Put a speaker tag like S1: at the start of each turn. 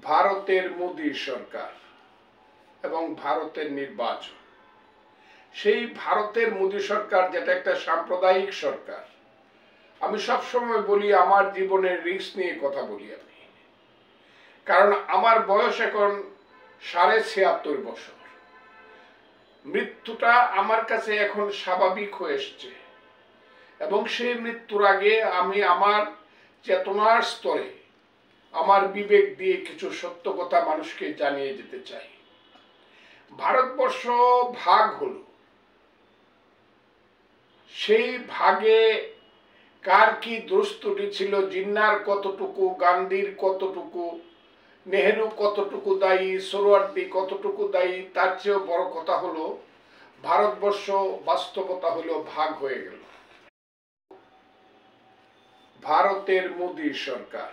S1: ভারতের মোদী সরকার এবং ভারতের নির্বাচন। সেই ভারতের মোদী সরকার যেটা একটা সাম্প্রদায়িক সরকার। আমি সবসময় বলি আমার জীবনের রিস্ক নিয়ে কথা বলি আমি, কারণ আমার বয়স এখন 76.5 বছর। মৃত্যুটা আমার কাছে এখন স্বাভাবিক হয়ে এসছে এবং সেই মৃত্যুর আগে আমি আমার চেতনার স্তরে আমার বিবেক দিয়ে কিছু সত্য কথা মানুষকে জানিয়ে যেতে চাই। ভারতবর্ষ ভাগ হলো, সেই ভাগে কার কি দোষ ত্রুটি ছিল, জিন্নার কতটুকু, গান্ধীর কতটুকু, নেহেরু কতটুকু দায়ী, সোহরাওয়ার্দী কতটুকু দায়ী, তার চেয়েও বড় কথা হলো ভারতবর্ষ বাস্তবতা হলো ভাগ হয়ে গেল। ভারতের মোদী সরকার